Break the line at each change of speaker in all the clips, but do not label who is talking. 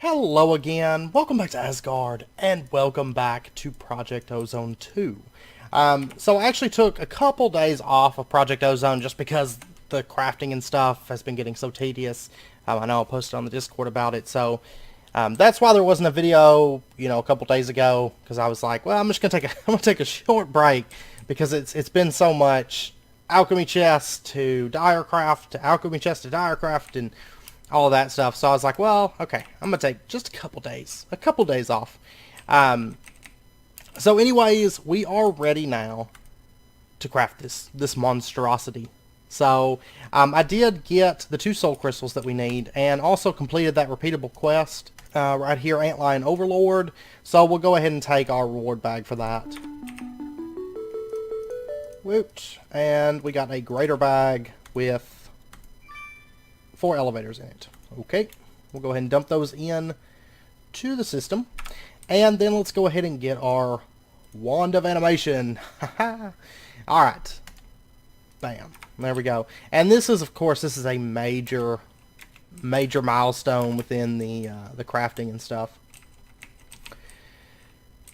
Hello again, welcome back to Asgard, and welcome back to Project Ozone 2. So I actually took a couple days off of Project Ozone just because the crafting and stuff has been getting so tedious. I know I posted on the Discord about it, so that's why there wasn't a video, a couple days ago, because I was like, well, I'm just gonna take a short break because it's been so much alchemy chest to direcraft to alchemy chest to direcraft and all of that stuff. So I was like, well, okay, I'm gonna take just a couple days off. So anyways, we are ready now to craft this monstrosity. So I did get the 2 soul crystals that we need, and also completed that repeatable quest right here, Antlion Overlord. So we'll go ahead and take our reward bag for that. Whoops. And we got a greater bag with 4 elevators in it. Okay, we'll go ahead and dump those in to the system. And then let's go ahead and get our wand of animation. Alright. Bam. There we go. And this is, of course, this is a major milestone within the crafting and stuff,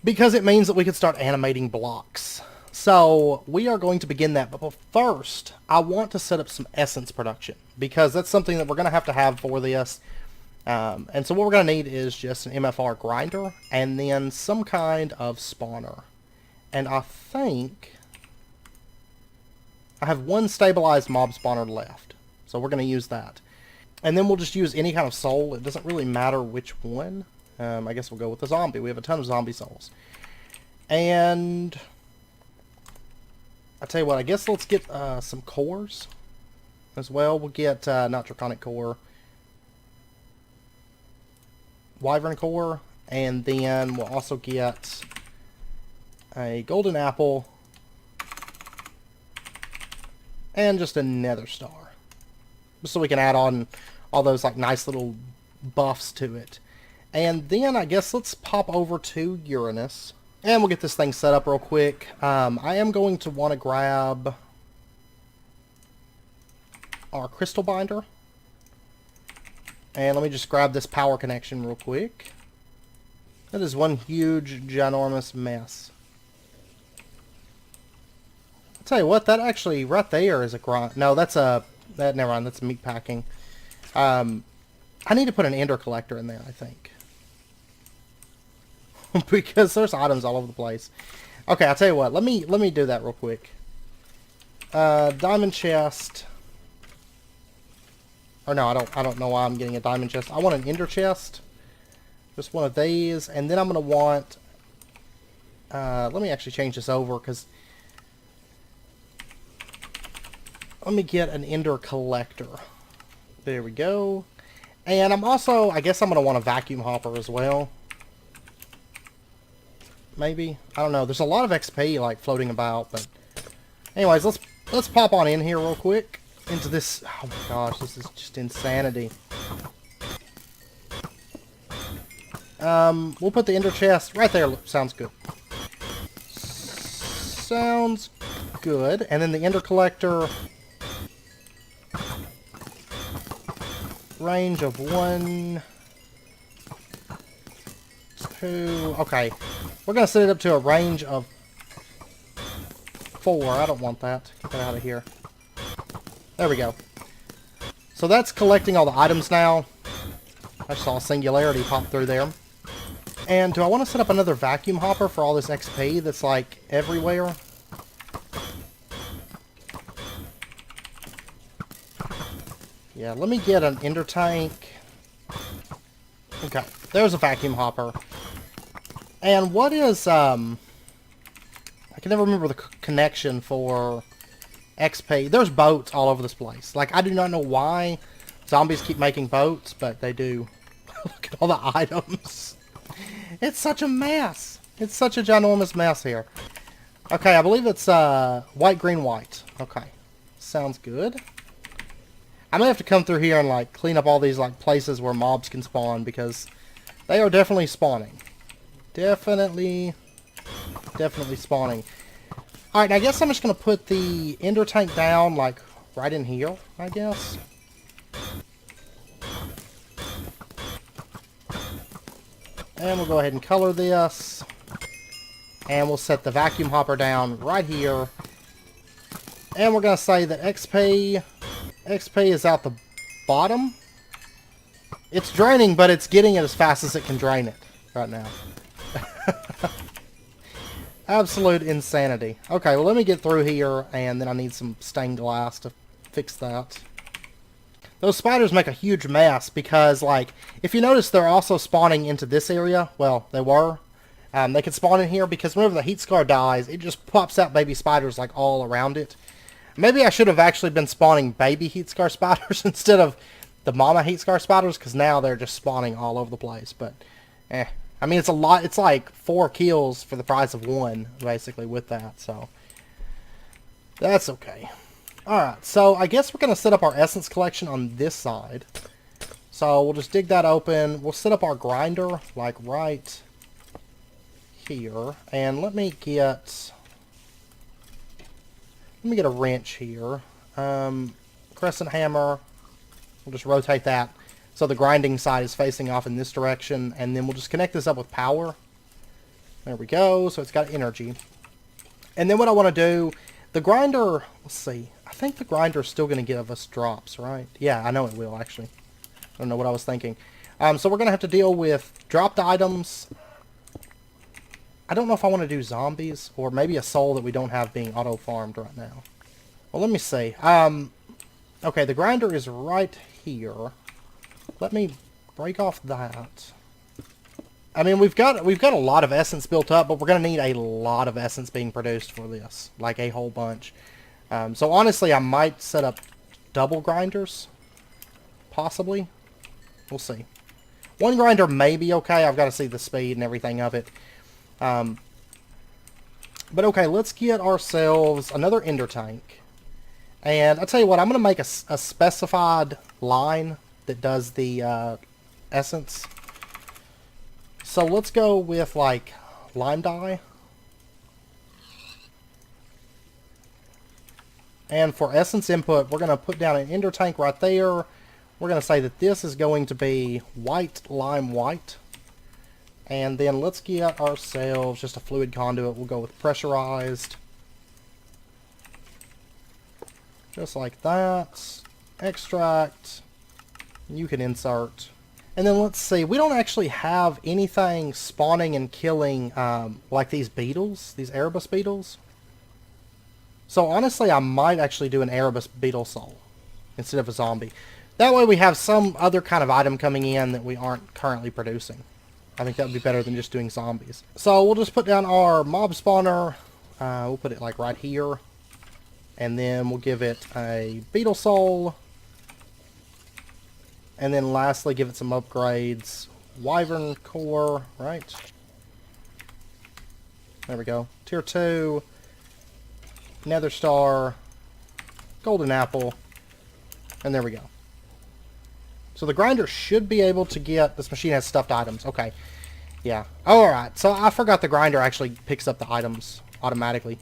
because it means that we can start animating blocks. So we are going to begin that, but first I want to set up some essence production, because that's something that we're going to have for this. And so what we're going to need is just an MFR grinder and then some kind of spawner. And I think I have 1 stabilized mob spawner left, so we're going to use that. And then we'll just use any kind of soul. It doesn't really matter which one. I guess we'll go with the zombie. We have a ton of zombie souls. And I tell you what, I guess let's get some cores as well. We'll get Nitroconic core, Wyvern core, and then we'll also get a golden apple and just a nether star, just so we can add on all those like nice little buffs to it. And then I guess let's pop over to Uranus. And we'll get this thing set up real quick. I am going to want to grab our crystal binder. And let me just grab this power connection real quick. That is one huge, ginormous mess. I'll tell you what, that actually, right there is a grind. No, that's a, never mind, that's meat packing. I need to put an ender collector in there, I think. Because there's items all over the place. Okay, I'll tell you what. Let me do that real quick. Diamond chest. Or no, I don't know why I'm getting a diamond chest. I want an ender chest. Just one of these, and then I'm gonna want. Let me actually change this over, because let me get an ender collector. There we go. And I'm also, I guess I'm gonna want a vacuum hopper as well. Maybe, I don't know. There's a lot of XP like floating about, but anyways, let's pop on in here real quick into this. Oh my gosh, this is just insanity. We'll put the ender chest right there. Sounds good. Sounds good. And then the ender collector, range of 1, 2. Okay. We're going to set it up to a range of 4. I don't want that. Get that out of here. There we go. So that's collecting all the items now. I saw a singularity pop through there. And do I want to set up another vacuum hopper for all this XP that's like everywhere? Yeah, let me get an ender tank. Okay, there's a vacuum hopper. And what is, I can never remember the connection for XP. There's boats all over this place. Like, I do not know why zombies keep making boats, but they do. Look at all the items. It's such a mess. It's such a ginormous mess here. Okay, I believe it's, white, green, white. Okay. Sounds good. I may have to come through here and, like, clean up all these, like, places where mobs can spawn, because they are definitely spawning. Definitely spawning. Alright, I guess I'm just going to put the ender tank down, like, right in here, I guess. And we'll go ahead and color this. And we'll set the vacuum hopper down right here. And we're going to say that XP is out the bottom. It's draining, but it's getting it as fast as it can drain it right now. Absolute insanity. Okay, well, let me get through here, and then I need some stained glass to fix that. Those spiders make a huge mess because, like, if you notice, they're also spawning into this area. Well, they were. They can spawn in here because whenever the heat scar dies, it just pops out baby spiders, like, all around it. Maybe I should have actually been spawning baby heat scar spiders instead of the mama heat scar spiders, because now they're just spawning all over the place. But, I mean, it's a lot. It's like 4 kills for the price of 1, basically, with that. So, that's okay. Alright, so I guess we're going to set up our essence collection on this side. So, we'll just dig that open. We'll set up our grinder, like, right here. And let me get a wrench here. Crescent hammer. We'll just rotate that so the grinding side is facing off in this direction, and then we'll just connect this up with power. There we go. So it's got energy. And then what I want to do, the grinder, let's see. I think the grinder is still going to give us drops, right? Yeah, I know it will, actually. I don't know what I was thinking. So we're going to have to deal with dropped items. I don't know if I want to do zombies or maybe a soul that we don't have being auto-farmed right now. Well, let me see. Okay, the grinder is right here. Let me break off that. I mean, we've got a lot of essence built up, but we're going to need a lot of essence being produced for this. Like, a whole bunch. So, honestly, I might set up double grinders. Possibly. We'll see. One grinder may be okay. I've got to see the speed and everything of it. But, okay, let's get ourselves another ender tank. And I'll tell you what, I'm going to make a specified line that does the essence. So let's go with, like, lime dye. And for essence input, we're going to put down an ender tank right there. We're going to say that this is going to be white lime white. And then let's get ourselves just a fluid conduit. We'll go with pressurized. Just like that. Extract. You can insert. And then let's see. We don't actually have anything spawning and killing like these beetles. These Erebus beetles. So honestly, I might actually do an Erebus beetle soul instead of a zombie. That way we have some other kind of item coming in that we aren't currently producing. I think that would be better than just doing zombies. So we'll just put down our mob spawner. We'll put it like right here. And then we'll give it a beetle soul. And then lastly, give it some upgrades. Wyvern core, right? There we go. Tier 2. Nether star. Golden apple. And there we go. So the grinder should be able to get... This machine has stuffed items. Okay. Yeah. Oh, alright. So I forgot the grinder actually picks up the items automatically,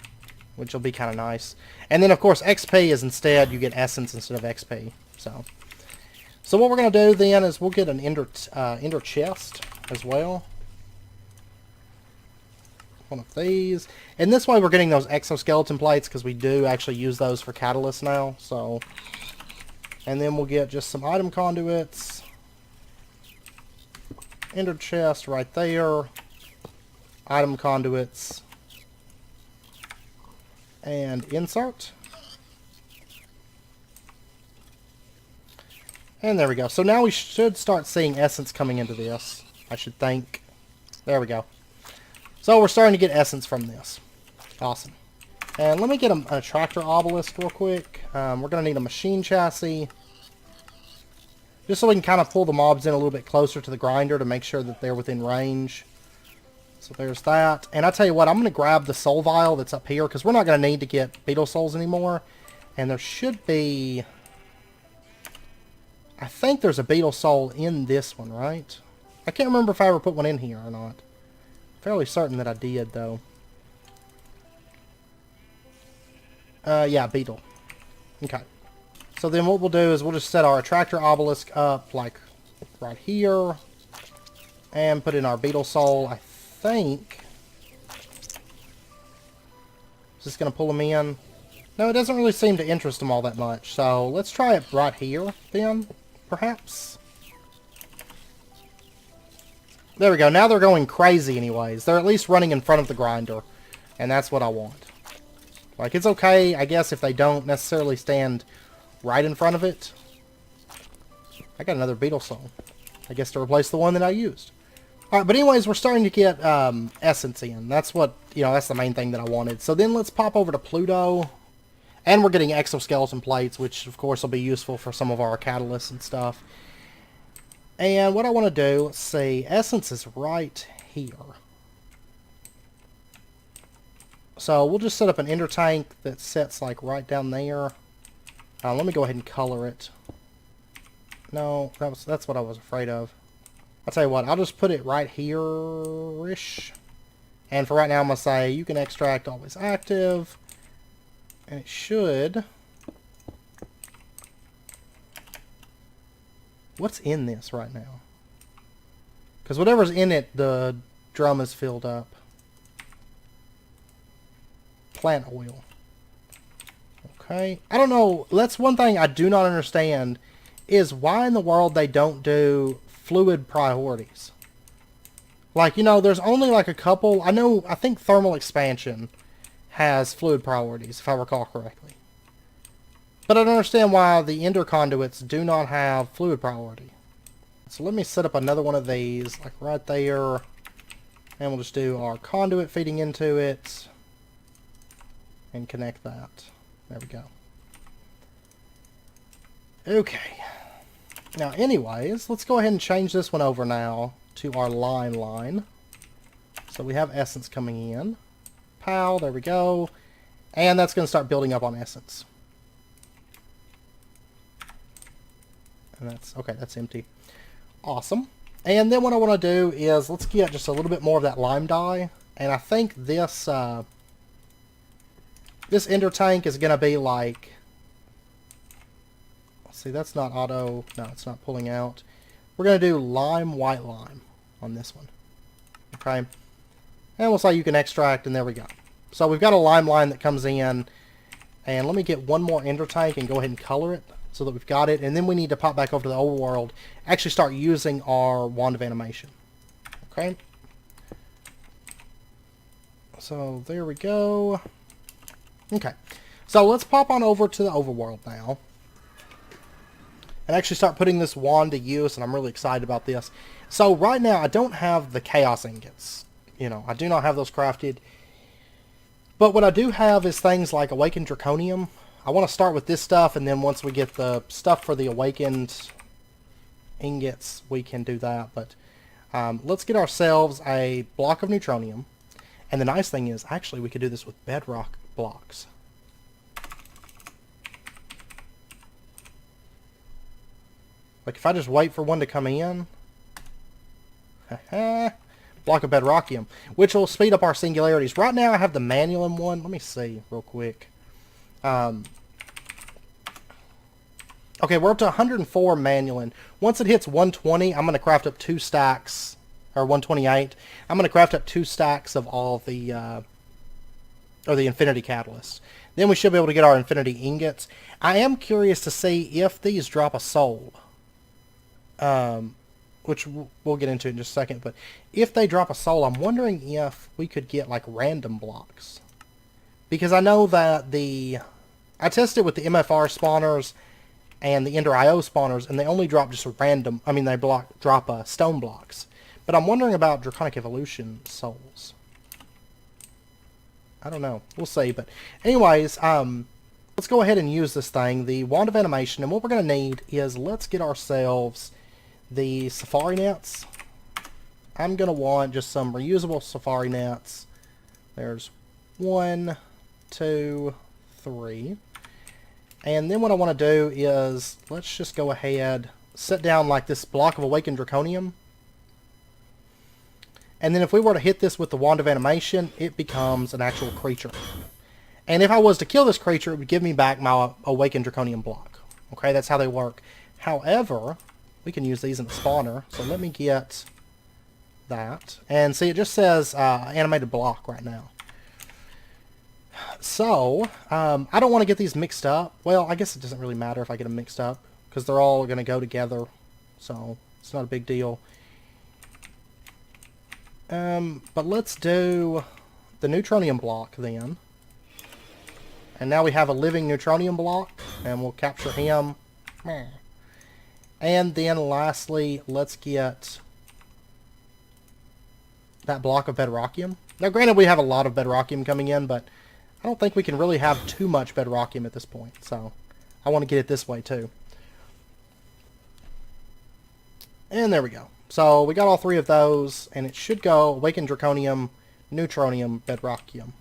which will be kind of nice. And then, of course, XP is instead, you get essence instead of XP. So what we're going to do then is we'll get an ender chest as well. One of these. And this way we're getting those exoskeleton plates because we do actually use those for catalysts now. So, and then we'll get just some item conduits. Ender chest right there. Item conduits. And insert. And there we go. So now we should start seeing essence coming into this, I should think. There we go. So we're starting to get essence from this. Awesome. And let me get a tractor obelisk real quick. We're going to need a machine chassis. Just so we can kind of pull the mobs in a little bit closer to the grinder to make sure that they're within range. So there's that. And I tell you what, I'm going to grab the soul vial that's up here because we're not going to need to get beetle souls anymore. And there should be... I think there's a beetle soul in this one, right? I can't remember if I ever put one in here or not. Fairly certain that I did, though. Yeah, beetle. Okay. So then what we'll do is we'll just set our attractor obelisk up, like, right here. And put in our beetle soul, I think. Is this going to pull them in? No, it doesn't really seem to interest them all that much. So let's try it right here, then, perhaps. There we go. Now they're going crazy anyways. They're at least running in front of the grinder. And that's what I want. Like, it's okay, I guess, if they don't necessarily stand right in front of it. I got another beetle soul. I guess to replace the one that I used. Alright, but anyways, we're starting to get essence in. That's what, that's the main thing that I wanted. So then let's pop over to Pluto. And we're getting exoskeleton plates, which of course will be useful for some of our catalysts and stuff. And what I want to do, let's see, essence is right here. So we'll just set up an ender tank that sets like right down there. Let me go ahead and color it. No, that's what I was afraid of. I'll tell you what, I'll just put it right here-ish. And for right now, I'm going to say, you can extract always active. And it should... What's in this right now? Because whatever's in it, the drum is filled up. Plant oil. Okay. I don't know. That's one thing I do not understand, is why in the world they don't do fluid priorities. Like, there's only like a couple. I think thermal expansion has fluid priorities, if I recall correctly. But I don't understand why the ender conduits do not have fluid priority. So let me set up another one of these, like right there. And we'll just do our conduit feeding into it. And connect that. There we go. Okay. Now, anyways, let's go ahead and change this one over now to our line. So we have essence coming in. Pow, there we go. And that's going to start building up on essence. And that's, okay, that's empty. Awesome. And then what I want to do is, let's get just a little bit more of that lime dye. And I think this, this ender tank is going to be like... See, that's not auto. No, it's not pulling out. We're going to do lime, white lime on this one. Okay. And we'll say you can extract, and there we go. So we've got a lime line that comes in. And let me get one more ender tank and go ahead and color it so that we've got it. And then we need to pop back over to the overworld, actually start using our wand of animation. Okay. So there we go. Okay. So let's pop on over to the overworld now. And actually start putting this wand to use, and I'm really excited about this. So right now, I don't have the chaos ingots. I do not have those crafted. But what I do have is things like awakened draconium. I want to start with this stuff, and then once we get the stuff for the awakened ingots, we can do that. But let's get ourselves a block of neutronium. And the nice thing is, actually, we could do this with bedrock blocks. Like, if I just wait for one to come in... block of bedrockium, which will speed up our singularities. Right now, I have the manulum one. Let me see real quick. Okay, we're up to 104 manulin. Once it hits 120, I'm going to craft up 2 stacks, or 128. I'm going to craft up 2 stacks of all the, or the infinity catalysts. Then we should be able to get our infinity ingots. I am curious to see if these drop a soul. Which we'll get into in just a second, but if they drop a soul, I'm wondering if we could get like random blocks. Because I know that I tested with the MFR spawners and the Ender IO spawners, and they only drop just random, they drop stone blocks. But I'm wondering about Draconic Evolution souls. I don't know. We'll see, but anyways, let's go ahead and use this thing, the Wand of Animation, and what we're going to need is, let's get ourselves the safari nets. I'm going to want just some reusable safari nets. There's 1, 2, 3. And then what I want to do is, let's just go ahead, set down like this block of awakened draconium. And then if we were to hit this with the Wand of Animation, it becomes an actual creature. And if I was to kill this creature, it would give me back my awakened draconium block. Okay, that's how they work. However, we can use these in the spawner. So let me get that. And see, it just says animated block right now. So, I don't want to get these mixed up. Well, I guess it doesn't really matter if I get them mixed up, because they're all going to go together. So, it's not a big deal. But let's do the neutronium block then. And now we have a living neutronium block, and we'll capture him. And then lastly, let's get that block of bedrockium. Now granted, we have a lot of bedrockium coming in, but I don't think we can really have too much bedrockium at this point. So I want to get it this way too. And there we go. So we got all three of those, and it should go awakened draconium, neutronium, bedrockium.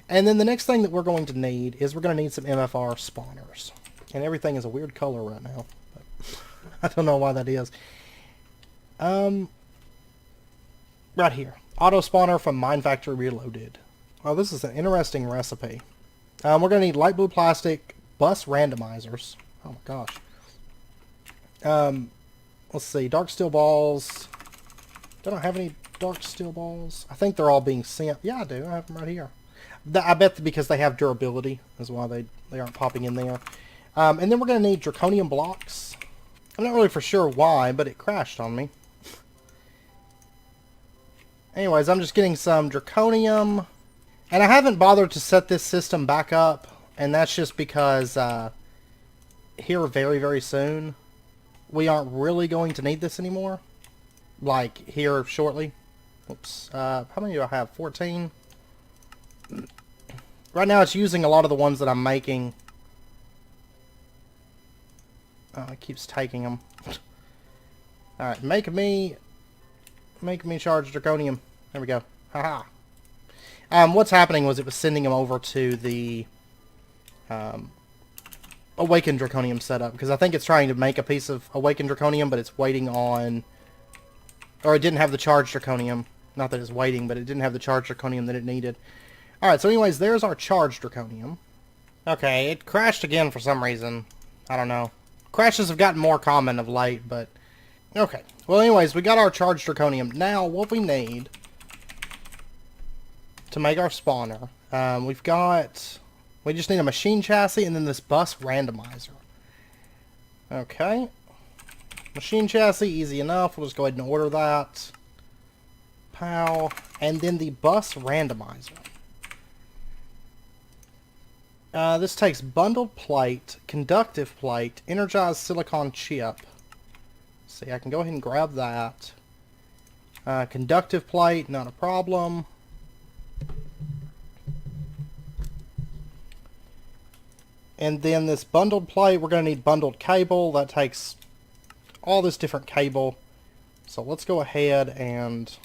And then the next thing that we're going to need is we're going to need some MFR spawners. And everything is a weird color right now. But I don't know why that is. Right here. Auto spawner from Mine Factory Reloaded. Well, this is an interesting recipe. We're going to need light blue plastic, bus randomizers. Oh my gosh. Let's see. Dark steel balls. Do I don't have any dark steel balls? I think they're all being sent. Yeah, I do. I have them right here. I bet because they have durability is why they aren't popping in there. And then we're going to need draconium blocks. I'm not really for sure why, but it crashed on me. Anyways, I'm just getting some draconium. And I haven't bothered to set this system back up. And that's just because here very, very soon, we aren't really going to need this anymore. Like here shortly. Oops. How many do I have? 14? Right now it's using a lot of the ones that I'm making. Oh, it keeps taking them. Alright, make me charge draconium. There we go. Haha. What's happening was it was sending them over to the awakened draconium setup, because I think it's trying to make a piece of awakened draconium, but it's waiting on, or it didn't have the charged draconium. Not that it's waiting, but it didn't have the charged draconium that it needed. Alright, so anyways, there's our charged draconium. Okay, it crashed again for some reason. I don't know. Crashes have gotten more common of late, but... Okay. Well, anyways, we got our charged draconium. Now, what we need to make our spawner, we just need a machine chassis and then this bus randomizer. Okay. Machine chassis, easy enough. We'll just go ahead and order that. Pow. And then the bus randomizer. This takes bundled plate, conductive plate, energized silicon chip. See, I can go ahead and grab that. Conductive plate, not a problem. And then this bundled plate, we're going to need bundled cable. That takes all this different cable. So let's go ahead and...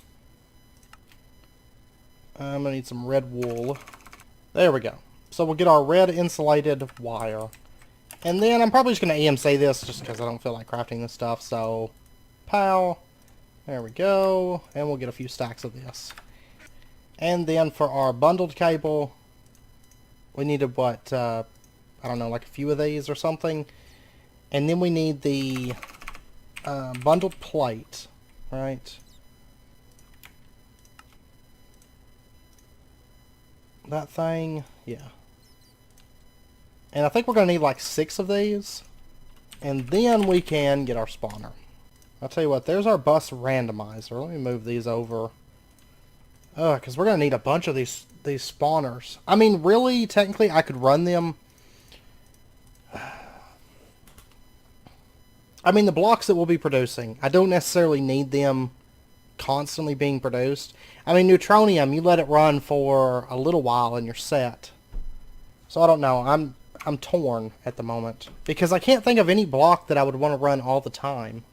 I'm going to need some red wool. There we go. So we'll get our red insulated wire. And then I'm probably just going to EMC this just because I don't feel like crafting this stuff. So, pow. There we go. And we'll get a few stacks of this. And then for our bundled cable, we needed what, I don't know, like a few of these or something. And then we need the bundled plate, right? That thing, yeah. And I think we're going to need like 6 of these. And then we can get our spawner. I'll tell you what, there's our bus randomizer. Let me move these over. Because we're going to need a bunch of these spawners. I mean, really, technically, I could run them. I mean, the blocks that we'll be producing, I don't necessarily need them constantly being produced. I mean, neutronium, you let it run for a little while and you're set. So I don't know. I'm torn at the moment because I can't think of any block that I would want to run all the time.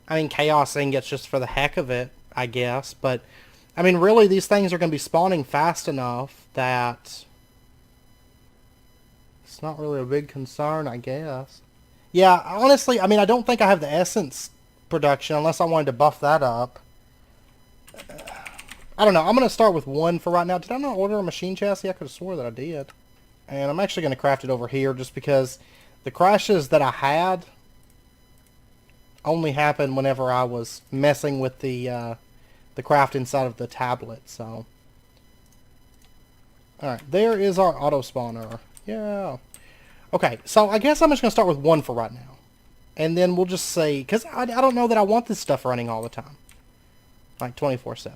I mean, chaos ingots just for the heck of it, I guess. But I mean, really, these things are going to be spawning fast enough that it's not really a big concern, I guess. Yeah, honestly, I mean, I don't think I have the essence production unless I wanted to buff that up. I don't know. I'm going to start with 1 for right now. Did I not order a machine chassis? I could have swore that I did. And I'm actually going to craft it over here just because the crashes that I had only happened whenever I was messing with the craft inside of the tablet. So, all right, there is our auto spawner. Yeah. Okay, so I guess I'm just gonna start with one for right now, and then we'll just say, because I don't know that I want this stuff running all the time, like 24/7.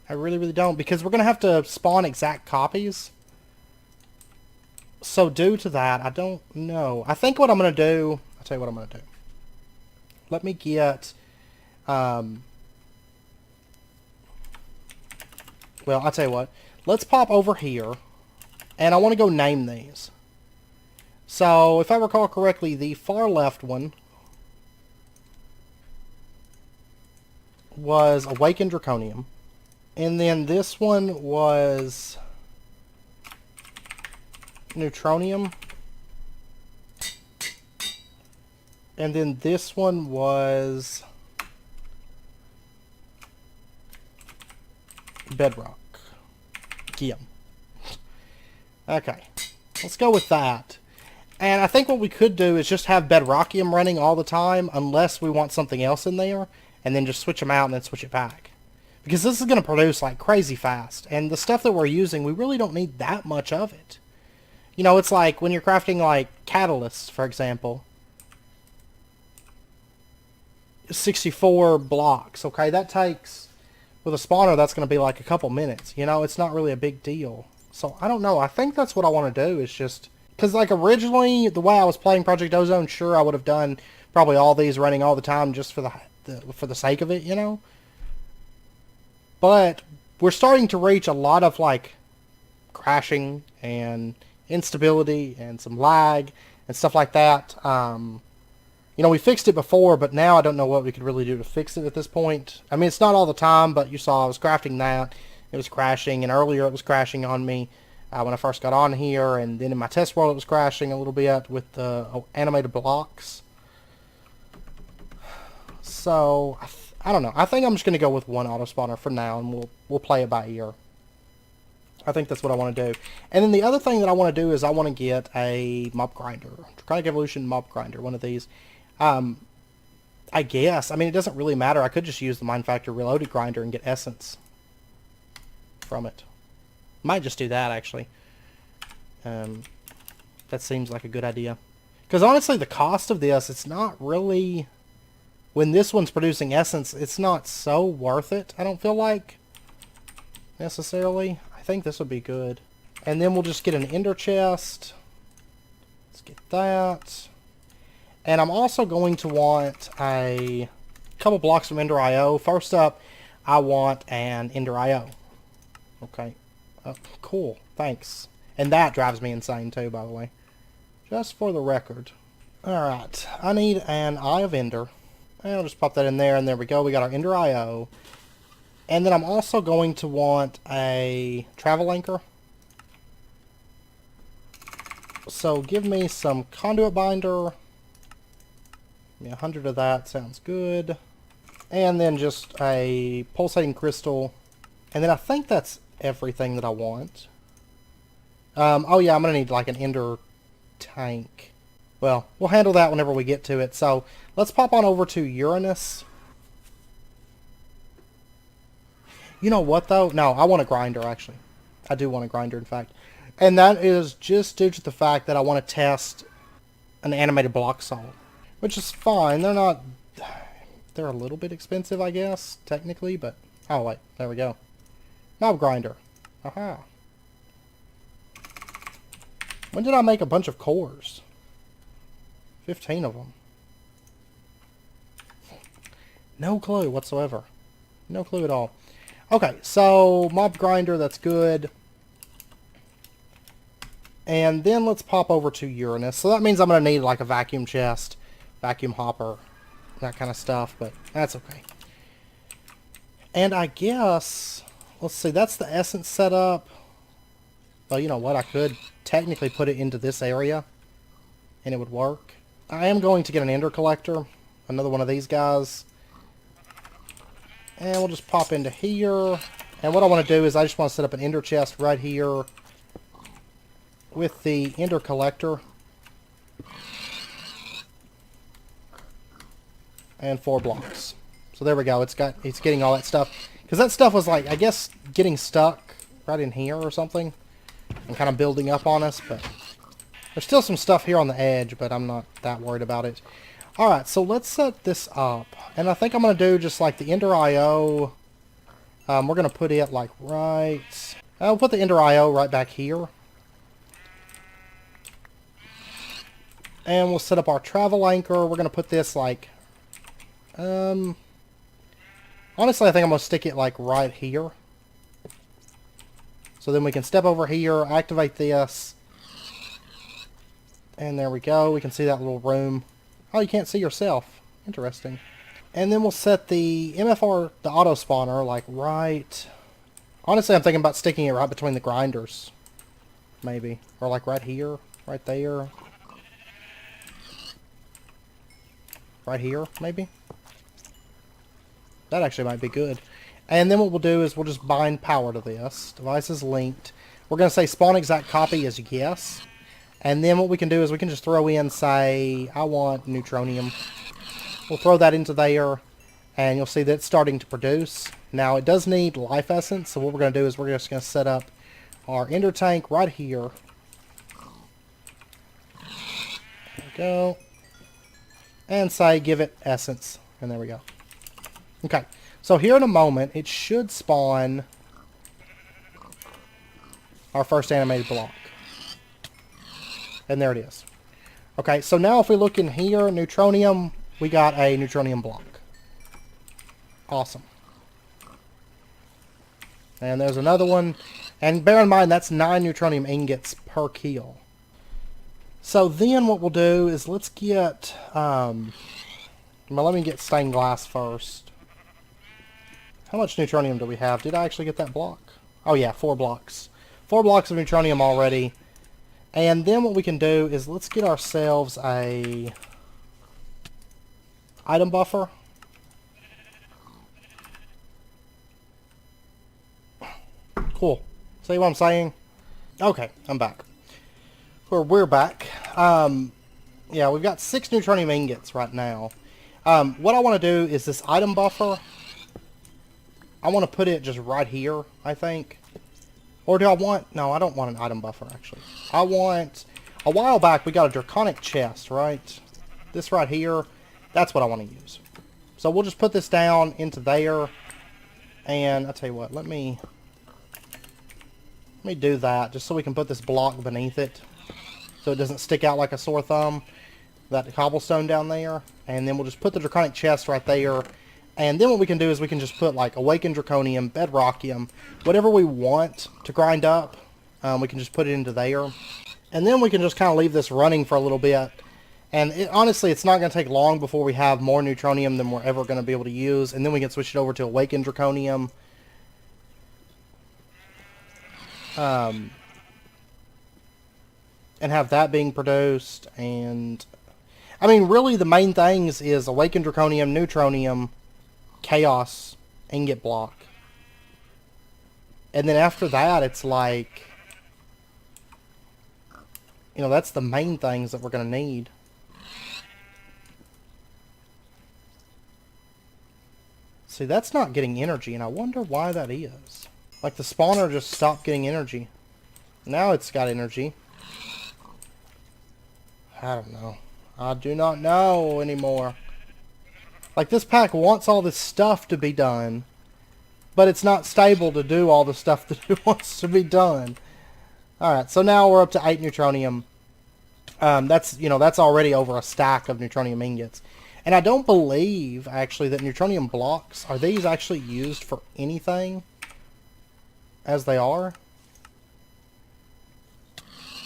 I really, really don't, because we're gonna have to spawn exact copies. So due to that, I don't know. I think what I'm gonna do, I'll tell you what I'm gonna do. Let me get, well, I'll tell you what. Let's pop over here, and I want to go name these. So, if I recall correctly, the far left one was Awakened Draconium. And then this one was Neutronium. And then this one was Bedrock. Giam. Okay. Let's go with that. And I think what we could do is just have Bedrockium running all the time, unless we want something else in there, and then just switch them out and then switch it back. Because this is going to produce like crazy fast, and the stuff that we're using, we really don't need that much of it. You know, it's like when you're crafting like catalysts, for example. 64 blocks, okay? That takes, with a spawner, that's going to be like a couple minutes. You know, it's not really a big deal. So, I don't know. I think that's what I want to do, is just... Because, like, originally, the way I was playing Project Ozone, sure, I would have done probably all these running all the time just for the sake of it, you know? But we're starting to reach a lot of, like, crashing and instability and some lag and stuff like that. You know, we fixed it before, but now I don't know what we could really do to fix it at this point. I mean, it's not all the time, but you saw I was crafting that. It was crashing, and earlier it was crashing on me when I first got on here, and then in my test world it was crashing a little bit with the animated blocks. So, I don't know. I think I'm just going to go with one auto spawner for now, and we'll play it by ear. I think that's what I want to do. And then the other thing that I want to do is I want to get a mob grinder. Draconic Evolution mob grinder, one of these. I guess. I mean, it doesn't really matter. I could just use the Mind Factor Reloaded grinder and get essence from it. Might just do that, actually. That seems like a good idea. Because honestly, the cost of this, it's not really... When this one's producing essence, it's not so worth it, I don't feel like, necessarily. I think this would be good. And then we'll just get an ender chest. Let's get that. And I'm also going to want a couple blocks from Ender IO. First up, I want an Ender IO. Okay. Cool. Thanks. And that drives me insane too, by the way. Just for the record. Alright. I need an Eye of Ender. And I'll just pop that in there, and there we go. We got our Ender IO. And then I'm also going to want a Travel Anchor. So give me some Conduit Binder. Give me 100 of that. Sounds good. And then just a Pulsating Crystal. And then I think that's everything that I want. Oh yeah, I'm going to need like an Ender tank. Well, we'll handle that whenever we get to it. So, let's pop on over to Uranus. You know what, though? No, I want a grinder, actually. I do want a grinder, in fact. And that is just due to the fact that I want to test an animated block saw. Which is fine. They're not... They're a little bit expensive, I guess, technically, but... Oh, wait. There we go. Mob grinder. Aha. When did I make a bunch of cores? 15 of them. No clue whatsoever. No clue at all. Okay, so mob grinder, that's good. And then let's pop over to Uranus. So that means I'm going to need like a vacuum chest, vacuum hopper, that kind of stuff, but that's okay. And I guess, let's see, that's the essence setup. Well, you know what, I could technically put it into this area, and it would work. I am going to get an Ender Collector, another one of these guys. And we'll just pop into here. And what I want to do is I just want to set up an Ender chest right here with the Ender Collector. And 4 blocks. So there we go. It's getting all that stuff. Because that stuff was like, I guess, getting stuck right in here or something. And kind of building up on us. But there's still some stuff here on the edge, but I'm not that worried about it. Alright, so let's set this up. And I think I'm going to do just like the Ender IO. We're going to put it like right... I'll put the Ender IO right back here. And we'll set up our travel anchor. We're going to put this like... honestly, I think I'm going to stick it like right here. So then we can step over here, activate this. And there we go. We can see that little room. Oh, you can't see yourself. Interesting. And then we'll set the MFR, the auto spawner, like right... Honestly, I'm thinking about sticking it right between the grinders. Maybe. Or like right here. Right there. Right here, maybe. That actually might be good. And then what we'll do is we'll just bind power to this. Device is linked. We're going to say spawn exact copy is yes. And then what we can do is we can just throw in, say, I want neutronium. We'll throw that into there. And you'll see that it's starting to produce. Now, it does need life essence. So what we're going to do is we're just going to set up our ender tank right here. There we go. And say, give it essence. And there we go. Okay. So here in a moment, it should spawn our first animated block. And there it is. Okay, so now if we look in here, neutronium, we got a neutronium block. Awesome. And there's another one. And bear in mind, that's 9 neutronium ingots per kill. So then what we'll do is let's get... well, let me get stained glass first. How much neutronium do we have? Did I actually get that block? Oh yeah, 4 blocks. 4 blocks of neutronium already. And then what we can do is let's get ourselves a item buffer. Cool. See what I'm saying? Okay, I'm back. We're back. Yeah, we've got 6 neutronium ingots right now. What I want to do is this item buffer. I want to put it just right here, I think. Or do I want... No, I don't want an item buffer, actually. I want... A while back, we got a draconic chest, right? This right here. That's what I want to use. So we'll just put this down into there. And I'll tell you what, let me do that, just so we can put this block beneath it. So it doesn't stick out like a sore thumb. That cobblestone down there. And then we'll just put the draconic chest right there. And then what we can do is we can just put like awakened draconium, bedrockium, whatever we want to grind up, we can just put it into there. And then we can just kind of leave this running for a little bit. And honestly, it's not going to take long before we have more neutronium than we're ever going to be able to use. And then we can switch it over to awakened draconium. And have that being produced. And I mean, really the main things is awakened draconium, neutronium, chaos, ingot block. And then after that, it's like, you know, that's the main things that we're going to need. See, that's not getting energy, and I wonder why that is. Like, the spawner just stopped getting energy. Now it's got energy. I don't know. I do not know anymore. Like, this pack wants all this stuff to be done, but it's not stable to do all the stuff that it wants to be done. Alright, so now we're up to 8 neutronium. That's, you know, that's already over a stack of neutronium ingots. And I don't believe, actually, that neutronium blocks, are these actually used for anything as they are?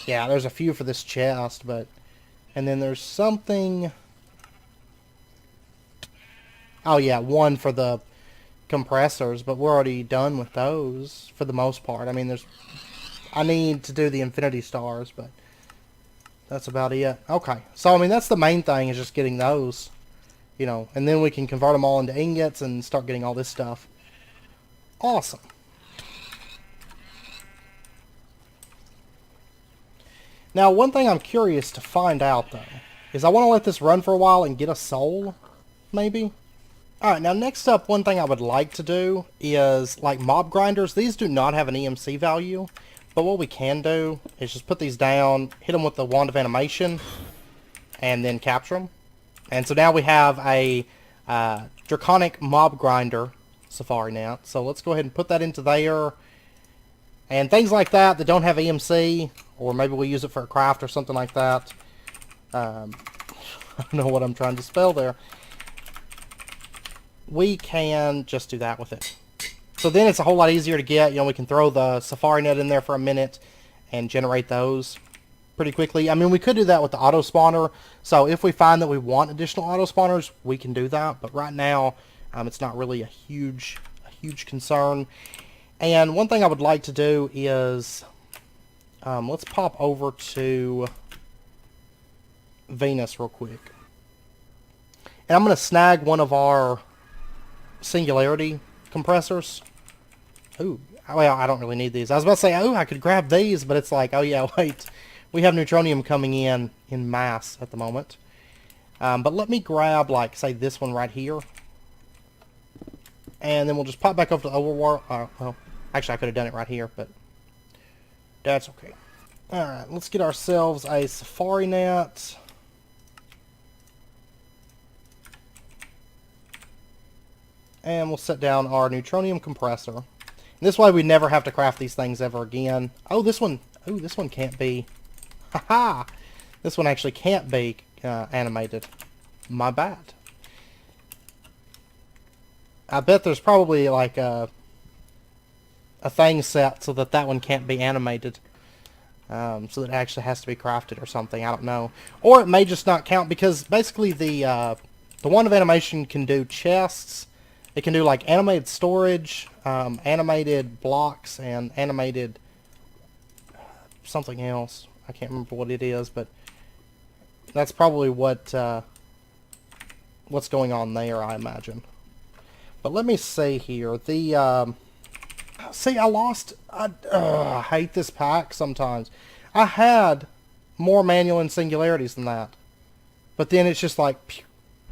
Yeah, there's a few for this chest, but... And then there's something... Oh yeah, 1 for the compressors, but we're already done with those for the most part. I mean, there's... I need to do the infinity stars, but that's about it. Okay, so I mean, that's the main thing, is just getting those, you know, and then we can convert them all into ingots and start getting all this stuff. Awesome. Now, one thing I'm curious to find out, though, is I want to let this run for a while and get a soul. maybe. Alright, now next up, one thing I would like to do is, like mob grinders, these do not have an EMC value, but what we can do is just put these down, hit them with the wand of animation, and then capture them. And so now we have a draconic mob grinder safari now. So let's go ahead and put that into there. And things like that that don't have EMC, or maybe we use it for a craft or something like that. I don't know what I'm trying to spell there. We can just do that with it. So then it's a whole lot easier to get. You know, we can throw the safari net in there for a minute and generate those pretty quickly. I mean, we could do that with the auto spawner. So if we find that we want additional auto spawners, we can do that. But right now, it's not really a huge concern. And one thing I would like to do is, let's pop over to Venus real quick. And I'm going to snag one of our singularity compressors. Ooh, well, I don't really need these. I was about to say, oh, I could grab these, but it's like, oh yeah, wait. We have neutronium coming in mass at the moment. But let me grab, like, say, this one right here. And then we'll just pop back over to the overworld. Well, actually, I could have done it right here, but that's okay. Alright, let's get ourselves a safari net. And we'll set down our neutronium compressor. And this way we never have to craft these things ever again. Oh, this one can't be. Haha! This one actually can't be animated. My bad. I bet there's probably like a thing set so that one can't be animated. So that it actually has to be crafted or something. I don't know. Or it may just not count because basically the wand of animation can do chests. It can do like animated storage, animated blocks, and animated something else. I can't remember what it is, but that's probably what's going on there, I imagine. But let me see here. The see, I lost. I hate this pack sometimes. I had more manual and singularities than that, but then it's just like. Pew,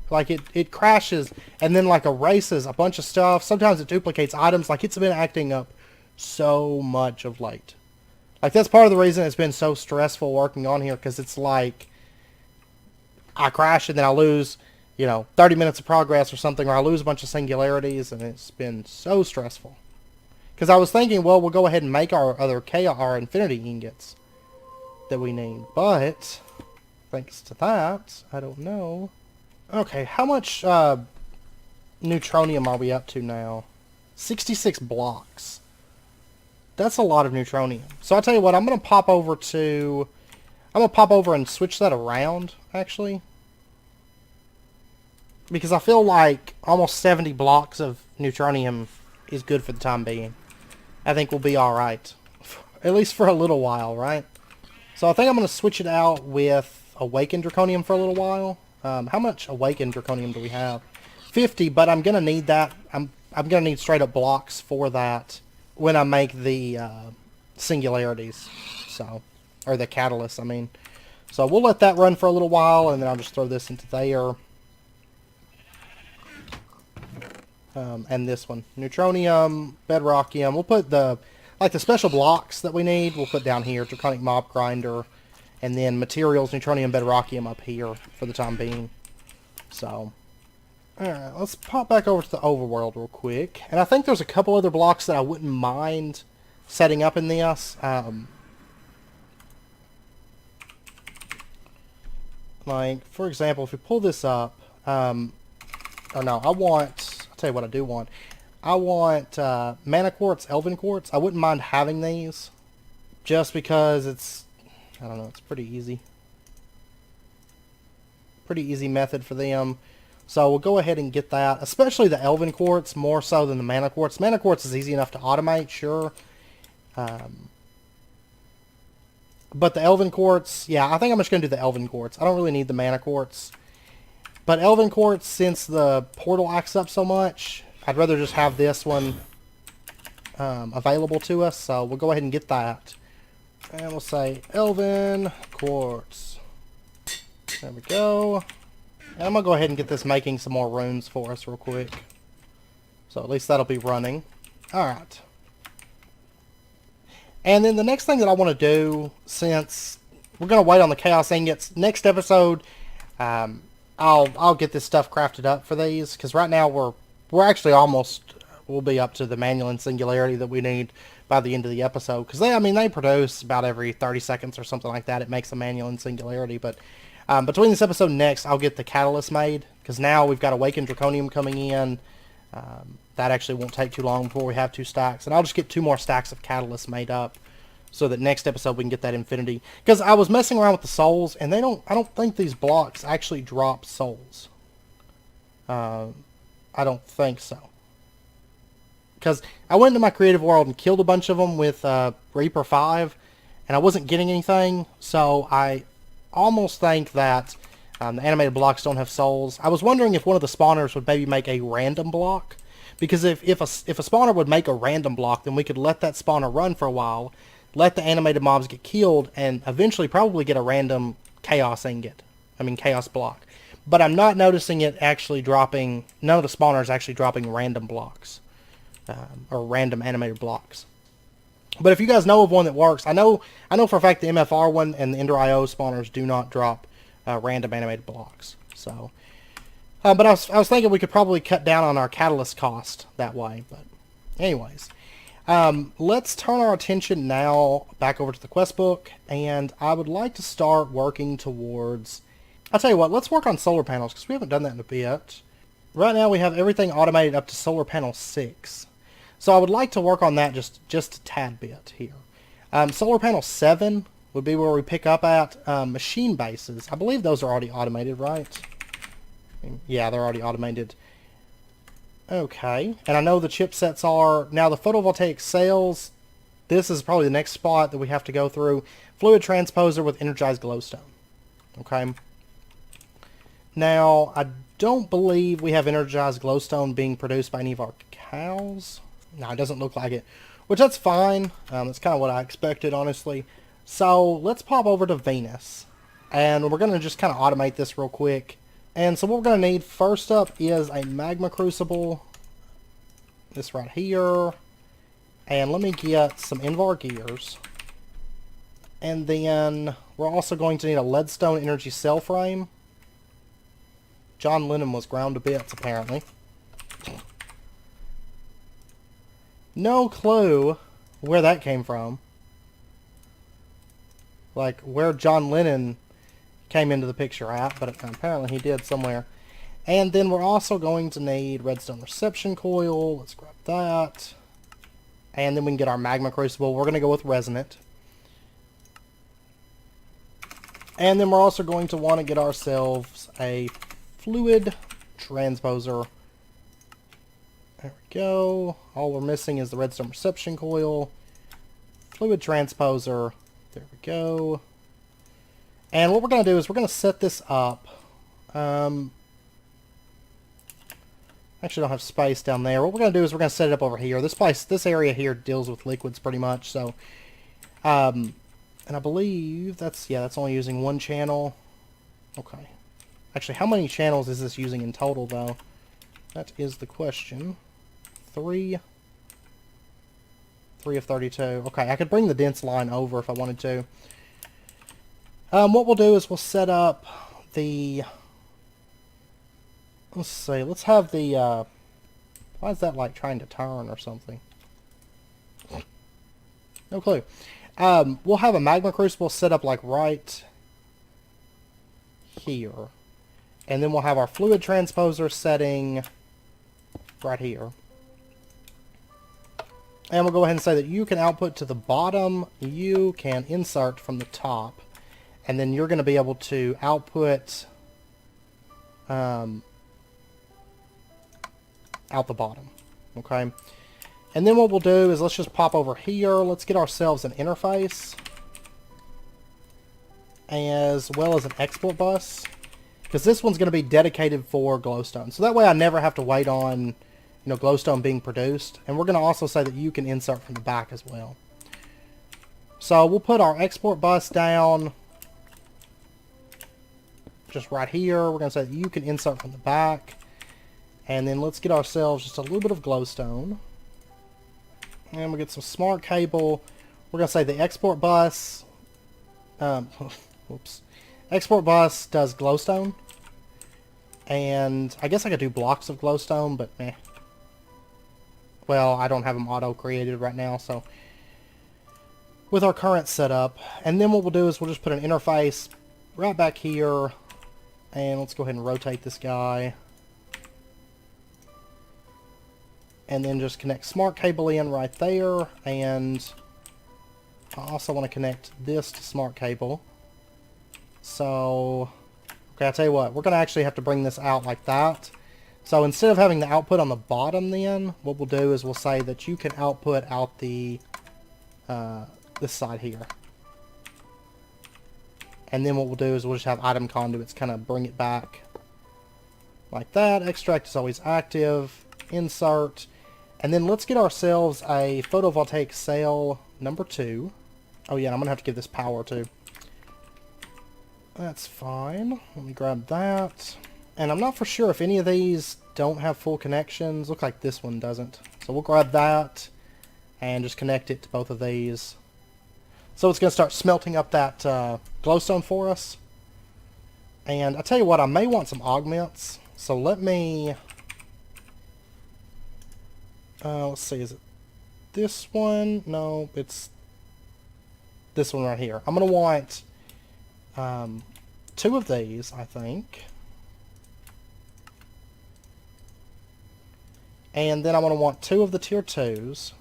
like it crashes and then like erases a bunch of stuff. Sometimes it duplicates items. Like it's been acting up so much of late. Like that's part of the reason it's been so stressful working on here, because it's like I crash and then I lose, 30 minutes of progress or something, or I lose a bunch of singularities, and it's been so stressful. Because I was thinking, well, we'll go ahead and make our other our infinity ingots that we need, but thanks to that, I don't know. Okay, how much neutronium are we up to now? 66 blocks. That's a lot of neutronium. So I'll tell you what, I'm gonna pop over and switch that around, actually. Because I feel like almost 70 blocks of neutronium is good for the time being. I think we'll be alright. At least for a little while, right? So I think I'm gonna switch it out with awakened draconium for a little while. How much awakened draconium do we have? 50, but I'm gonna need that. I'm gonna need straight up blocks for that when I make the singularities. So, or the catalyst, I mean. So we'll let that run for a little while, and then I'll just throw this into there. And this one, neutronium, bedrockium. We'll put the special blocks that we need. We'll put down here, draconic mob grinder. And then materials, neutronium, bedrockium up here for the time being. So, alright, let's pop back over to the overworld real quick. And I think there's a couple other blocks that I wouldn't mind setting up in this. Like, for example, if we pull this up, or no, I'll tell you what I do want. I want mana quartz, elven quartz. I wouldn't mind having these just because it's, I don't know, it's pretty easy. Pretty easy method for them. So we'll go ahead and get that, especially the elven quartz, more so than the mana quartz. Mana quartz is easy enough to automate, sure. But the elven quartz, yeah, I think I'm just going to do the elven quartz. I don't really need the mana quartz. But elven quartz, since the portal acts up so much, I'd rather just have this one available to us. So we'll go ahead and get that. And we'll say elven quartz. There we go. And I'm going to go ahead and get this making some more runes for us real quick. So at least that'll be running. Alright. And then the next thing that I want to do, since we're going to wait on the chaos ingots, next episode, I'll get this stuff crafted up for these, because right now we're actually almost, we'll be up to the manual and singularity that we need by the end of the episode, because they produce about every 30 seconds or something like that. It makes a manual and singularity, but between this episode and next, I'll get the catalyst made, because now we've got Awakened Draconium coming in. That actually won't take too long before we have 2 stacks, and I'll just get 2 more stacks of catalysts made up, so that next episode we can get that infinity. Because I was messing around with the souls, and I don't think these blocks actually drop souls. I don't think so. Because I went into my creative world and killed a bunch of them with Reaper 5, and I wasn't getting anything, so I almost think that the animated blocks don't have souls. I was wondering if one of the spawners would maybe make a random block, because if a spawner would make a random block, then we could let that spawner run for a while, let the animated mobs get killed, and eventually probably get a random chaos ingot. Chaos block. But I'm not noticing it actually dropping, none of the spawners actually dropping random blocks. Or random animated blocks. But if you guys know of one that works, I know for a fact the MFR one and the Ender IO spawners do not drop random animated blocks. So, but I was thinking we could probably cut down on our catalyst cost that way. But anyways. Let's turn our attention now back over to the quest book, and I would like to start working towards, I'll tell you what, let's work on solar panels, because we haven't done that in a bit. Right now we have everything automated up to solar panel 6, so I would like to work on that just a tad bit here. Solar panel 7 would be where we pick up at machine bases. I believe those are already automated, right? Yeah, they're already automated. Okay, and I know the chipsets are, now the photovoltaic cells, this is probably the next spot that we have to go through. Fluid transposer with energized glowstone. Okay. Now, I don't believe we have energized glowstone being produced by any of our cows. No, it doesn't look like it, which that's fine. That's kind of what I expected, honestly. So, let's pop over to Venus, and we're going to just kind of automate this real quick. And so what we're going to need first up is a magma crucible. This right here. And let me get some Invar gears. And then we're also going to need a leadstone energy cell frame. John Lennon was ground to bits, apparently. No clue where that came from. Like, where John Lennon came into the picture at, but apparently he did somewhere. And then we're also going to need redstone reception coil. Let's grab that. And then we can get our magma crucible. We're going to go with resonant. And then we're also going to want to get ourselves a fluid transposer. There we go. All we're missing is the redstone reception coil. Fluid transposer. There we go. And what we're going to do is we're going to set this up. Actually, don't have space down there. What we're going to do is we're going to set it up over here. This area here deals with liquids pretty much. So, and I believe that's only using 1 channel. Okay. Actually, how many channels is this using in total, though? That is the question. 3 of 32. Okay, I could bring the dense line over if I wanted to. What we'll do is we'll set up the... Let's see, let's have the... why is that like trying to turn or something? No clue. We'll have a magma crucible set up like right here. And then we'll have our fluid transposer setting right here. And we'll go ahead and say that you can output to the bottom, you can insert from the top. And then you're going to be able to output out the bottom. Okay. And then what we'll do is let's just pop over here. Let's get ourselves an interface. As well as an export bus. Because this one's going to be dedicated for glowstone. So that way I never have to wait on, glowstone being produced. And we're going to also say that you can insert from the back as well. So we'll put our export bus down just right here. We're going to say that you can insert from the back. And then let's get ourselves just a little bit of glowstone. And we'll get some smart cable. We're going to say the export bus. Whoops. Export bus does glowstone. And I guess I could do blocks of glowstone, but meh. Well, I don't have them auto-created right now, so... with our current setup. And then what we'll do is we'll just put an interface right back here. And let's go ahead and rotate this guy. And then just connect smart cable in right there. And I also want to connect this to smart cable. So, okay, I'll tell you what. We're going to actually have to bring this out like that. So instead of having the output on the bottom then, what we'll do is we'll say that you can output out the this side here. And then what we'll do is we'll just have item conduits kind of bring it back like that. Extract is always active. Insert. And then let's get ourselves a photovoltaic cell number 2. Oh yeah, I'm going to have to give this power too. That's fine. Let me grab that. And I'm not for sure if any of these don't have full connections. Look like this one doesn't. So we'll grab that and just connect it to both of these. So it's going to start smelting up that glowstone for us. And I tell you what, I may want some augments. So let me... let's see, is it this one? No, it's this one right here. I'm going to want 2 of these, I think. And then I'm going to want 2 of the tier 2s.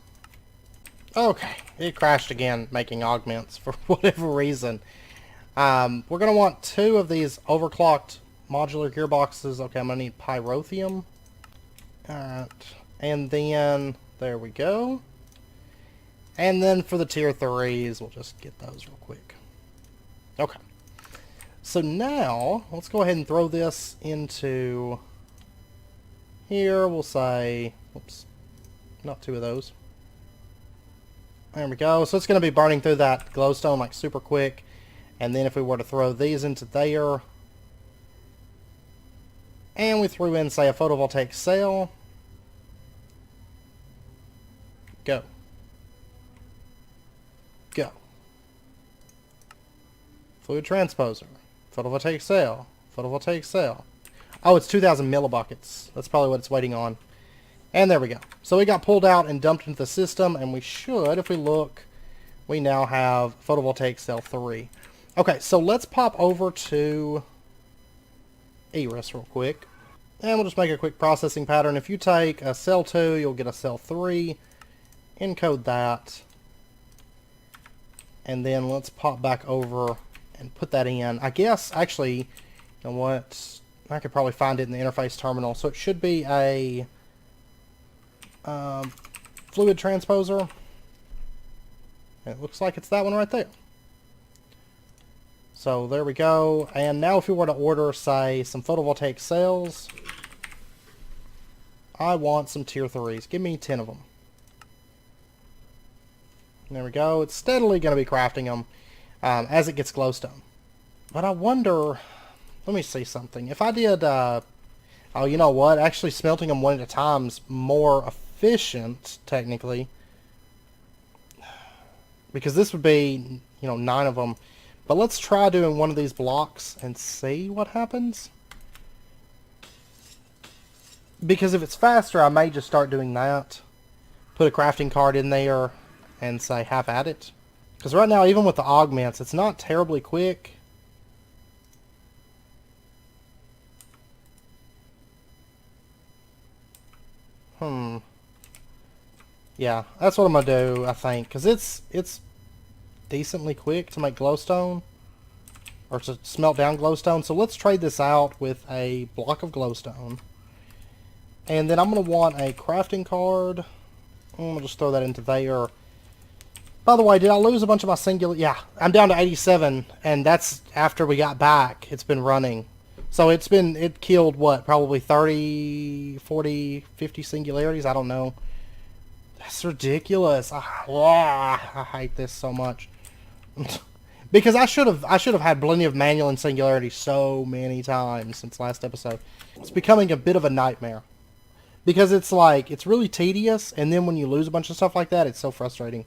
Okay, it crashed again, making augments for whatever reason. We're going to want 2 of these overclocked modular gearboxes. Okay, I'm going to need pyrotheum. Alright, and then, there we go. And then for the tier 3s, we'll just get those real quick. Okay. So now, let's go ahead and throw this into here. We'll say, oops, not 2 of those. There we go. So it's going to be burning through that glowstone like super quick. And then if we were to throw these into there, and we threw in, say, a photovoltaic cell, go. Go. Fluid transposer. Photovoltaic cell. Photovoltaic cell. Oh, it's 2,000 millibuckets. That's probably what it's waiting on. And there we go. So we got pulled out and dumped into the system, and we should, if we look, we now have photovoltaic cell 3. Okay, so let's pop over to Eris real quick. And we'll just make a quick processing pattern. If you take a cell 2, you'll get a cell 3. Encode that. And then let's pop back over and put that in. I guess, actually, you know what? I could probably find it in the interface terminal. So it should be a fluid transposer. And it looks like it's that one right there. So there we go. And now if we were to order, say, some photovoltaic cells, I want some tier 3s. Give me 10 of them. There we go. It's steadily going to be crafting them as it gets glowstone. But I wonder... Let me see something. If I did... oh, you know what? Actually smelting them one at a time's more efficient, technically. Because this would be, you know, 9 of them. But let's try doing one of these blocks and see what happens. Because if it's faster, I may just start doing that. Put a crafting card in there and say, have at it. Because right now, even with the augments, it's not terribly quick. Yeah, that's what I'm going to do, I think. Because it's decently quick to make glowstone. Or to smelt down glowstone. So let's trade this out with a block of glowstone. And then I'm going to want a crafting card. I'm going to just throw that into there. By the way, did I lose a bunch of my singular... Yeah, I'm down to 87. And that's after we got back. It's been running. So it killed, what, probably 30, 40, 50 singularities? I don't know. That's ridiculous. I hate this so much. Because I should have had plenty of manual and singularity so many times since last episode. It's becoming a bit of a nightmare. Because it's like, it's really tedious, and then when you lose a bunch of stuff like that, it's so frustrating.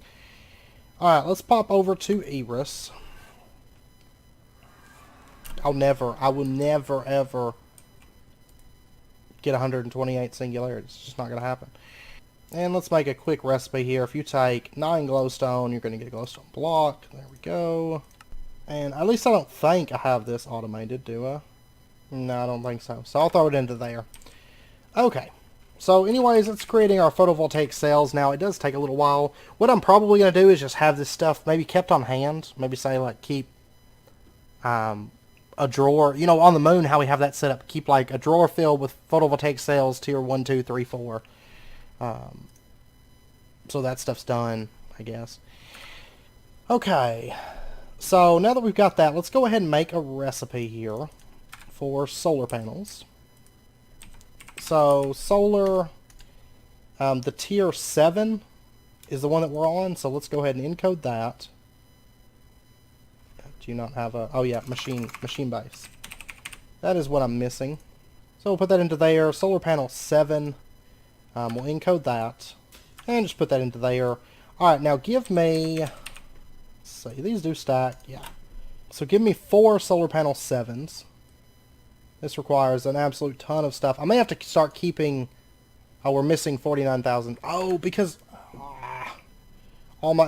Alright, let's pop over to Eris. I will never, ever get 128 singularities. It's just not going to happen. And let's make a quick recipe here. If you take 9 glowstone, you're going to get a glowstone block. There we go. And at least I don't think I have this automated, do I? No, I don't think so. So I'll throw it into there. Okay. So anyways, it's creating our photovoltaic cells. Now, it does take a little while. What I'm probably going to do is just have this stuff maybe kept on hand. Maybe say, like, keep a drawer. You know, on the moon, how we have that set up. Keep, like, a drawer filled with photovoltaic cells, tier 1, 2, 3, 4. So that stuff's done, I guess. Okay. So now that we've got that, let's go ahead and make a recipe here for solar panels. So solar, the tier 7 is the one that we're on. So let's go ahead and encode that. Do you not have a... Oh yeah, machine base. That is what I'm missing. So we'll put that into there. Solar panel 7. We'll encode that. And just put that into there. Alright, now give me... Let's see, these do stack. Yeah. So give me 4 solar panel 7s. This requires an absolute ton of stuff. I may have to start keeping... Oh, we're missing 49,000. Oh, because...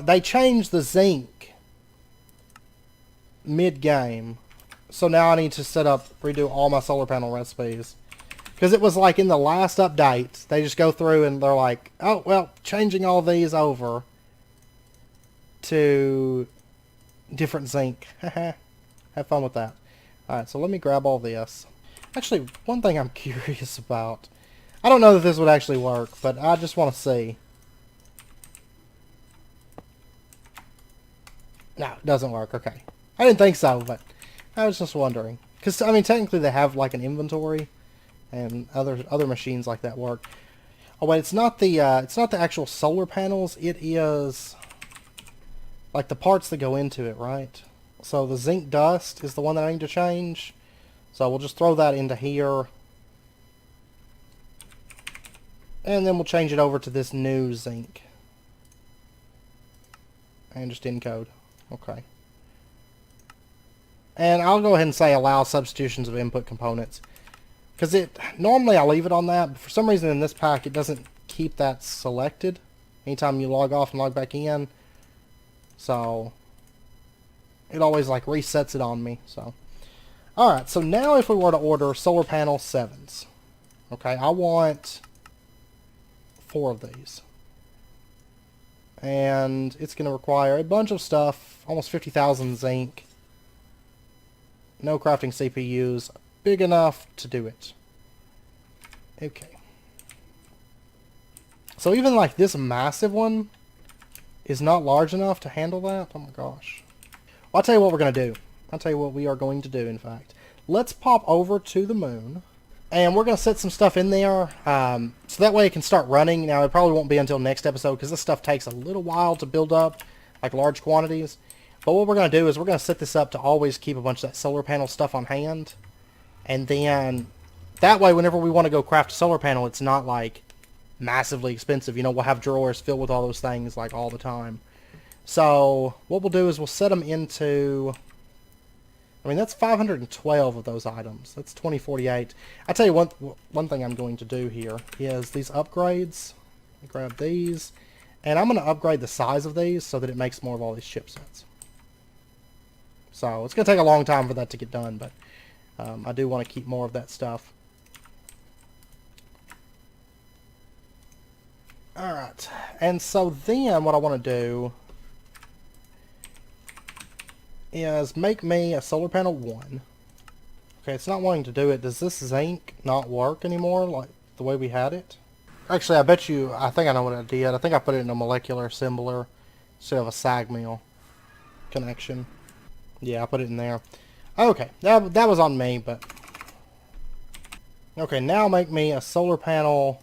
They changed the zinc mid-game. So now I need to redo all my solar panel recipes. Because it was like in the last update, they just go through and they're like, oh, well, changing all these over to different zinc. Have fun with that. Alright, so let me grab all this. Actually, one thing I'm curious about. I don't know that this would actually work, but I just want to see. No, it doesn't work. Okay. I didn't think so, but I was just wondering. Because, I mean, technically they have like an inventory. And other machines like that work. Oh wait, it's not the actual solar panels. It is like the parts that go into it, right? So the zinc dust is the one that I need to change. So we'll just throw that into here, and then we'll change it over to this new zinc, and just encode. Okay. And I'll go ahead and say allow substitutions of input components. Because normally I leave it on that, but for some reason in this pack it doesn't keep that selected anytime you log off and log back in. So it always like resets it on me. So alright, so now if we were to order solar panel 7s, okay, I want 4 of these. And it's going to require a bunch of stuff, almost 50,000 zinc, no crafting CPUs, big enough to do it. Okay. So even like this massive one is not large enough to handle that. Oh my gosh. Well, I'll tell you what we're going to do. I'll tell you what we are going to do, in fact. Let's pop over to the moon. And we're going to set some stuff in there. So that way it can start running. Now, it probably won't be until next episode because this stuff takes a little while to build up. Like large quantities. But what we're going to do is we're going to set this up to always keep a bunch of that solar panel stuff on hand. And then that way, whenever we want to go craft a solar panel, it's not like massively expensive. You know, we'll have drawers filled with all those things like all the time. So what we'll do is we'll set them into... I mean, that's 512 of those items. That's 2048. I tell you one thing I'm going to do here is these upgrades. Grab these. And I'm going to upgrade the size of these so that it makes more of all these chipsets. So it's going to take a long time for that to get done, but... I do want to keep more of that stuff. Alright, and so then what I want to do is make me a solar panel 1. Okay, it's not wanting to do it. Does this zinc not work anymore like the way we had it? Actually, I think I know what I did. I think I put it in a molecular assembler instead of a sag mill connection. Yeah, I put it in there. Okay, that was on me, but... Okay, now make me a solar panel...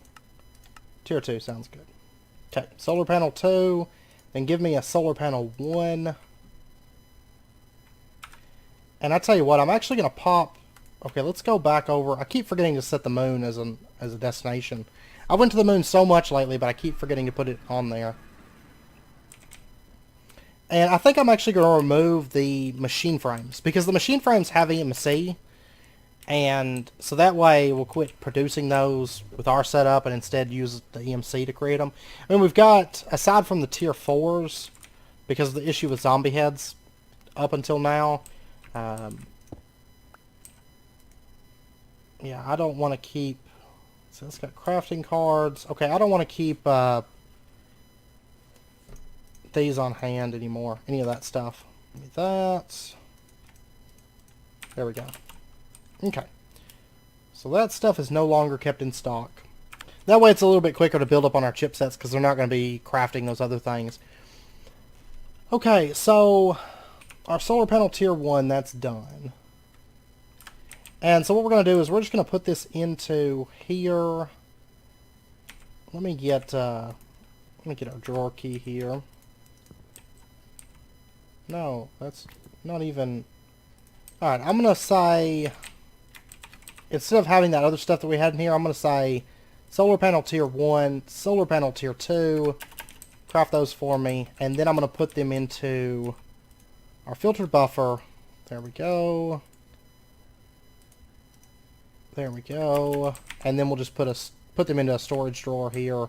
Tier 2 sounds good. Okay, solar panel 2, then give me a solar panel 1. And I tell you what, I'm actually going to pop... Okay, let's go back over. I keep forgetting to set the moon as a destination. I went to the moon so much lately, but I keep forgetting to put it on there. And I think I'm actually going to remove the machine frames, because the machine frames have EMC, and so that way we'll quit producing those with our setup and instead use the EMC to create them. I mean, we've got, aside from the tier 4s, because of the issue with zombie heads up until now, yeah, I don't want to keep... So it's got crafting cards. Okay, I don't want to keep these on hand anymore. Any of that stuff. Give me that. There we go. Okay. So that stuff is no longer kept in stock. That way it's a little bit quicker to build up on our chipsets because they're not going to be crafting those other things. Okay, so our solar panel tier 1, that's done. And so what we're going to do is we're just going to put this into here. Let me get our drawer key here. No, that's not even... Alright, I'm going to say... Instead of having that other stuff that we had in here, I'm going to say solar panel tier 1, solar panel tier 2. Craft those for me. And then I'm going to put them into our filtered buffer. There we go. There we go. And then we'll just put them into a storage drawer here.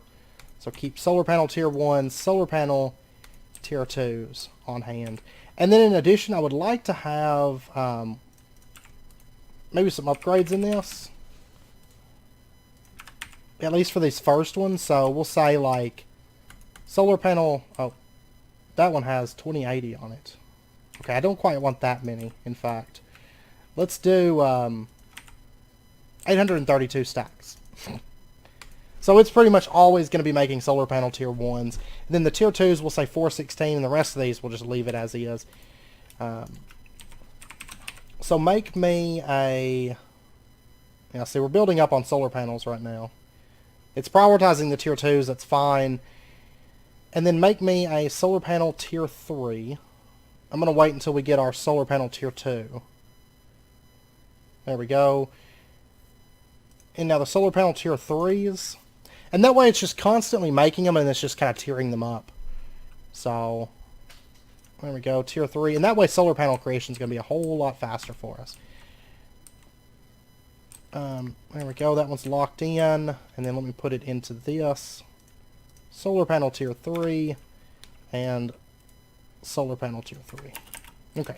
So keep solar panel tier 1, solar panel tier 2s on hand. And then in addition, I would like to have maybe some upgrades in this. At least for these first ones. So we'll say like solar panel... Oh, that one has 2080 on it. Okay, I don't quite want that many, in fact. Let's do... 832 stacks. So it's pretty much always going to be making solar panel tier 1s. And then the tier 2s will say 416, and the rest of these we'll just leave it as is. So make me a... Yeah, see, we're building up on solar panels right now. It's prioritizing the tier 2s, that's fine. And then make me a solar panel tier 3. I'm going to wait until we get our solar panel tier 2. There we go. And now the solar panel tier 3s. And that way it's just constantly making them and it's just kind of tiering them up. So, there we go, tier 3. And that way solar panel creation is going to be a whole lot faster for us. There we go, that one's locked in. And then let me put it into this. Solar panel tier 3. And solar panel tier 3. Okay.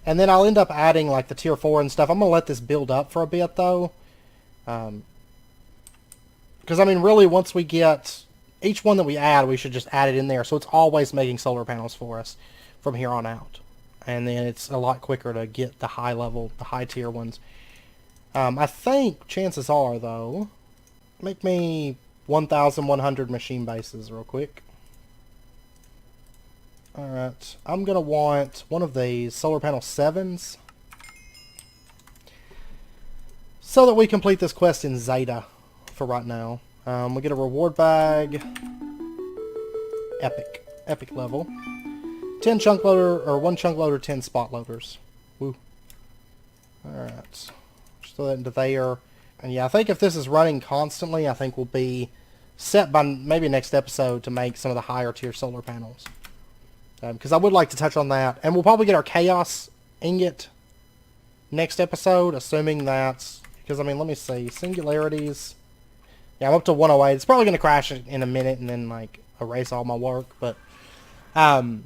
And then I'll end up adding like the tier 4 and stuff. I'm going to let this build up for a bit though. Because, I mean, really, once we get each one that we add, we should just add it in there. So it's always making solar panels for us from here on out. And then it's a lot quicker to get the high level, the high tier ones. I think, chances are, though, make me 1,100 machine bases real quick. Alright, I'm going to want one of these solar panel 7s. So that we complete this quest in Zeta for right now. We get a reward bag. Epic level. 10 chunk loader, or 1 chunk loader, 10 spot loaders. Woo. Alright. Just throw that into there. And yeah, I think if this is running constantly, I think we'll be set by maybe next episode to make some of the higher tier solar panels. Because I would like to touch on that. And we'll probably get our chaos ingot next episode, assuming that's... Because, I mean, let me see. Singularities. Yeah, I'm up to 108. It's probably going to crash in a minute and then, like, erase all my work. But, I'll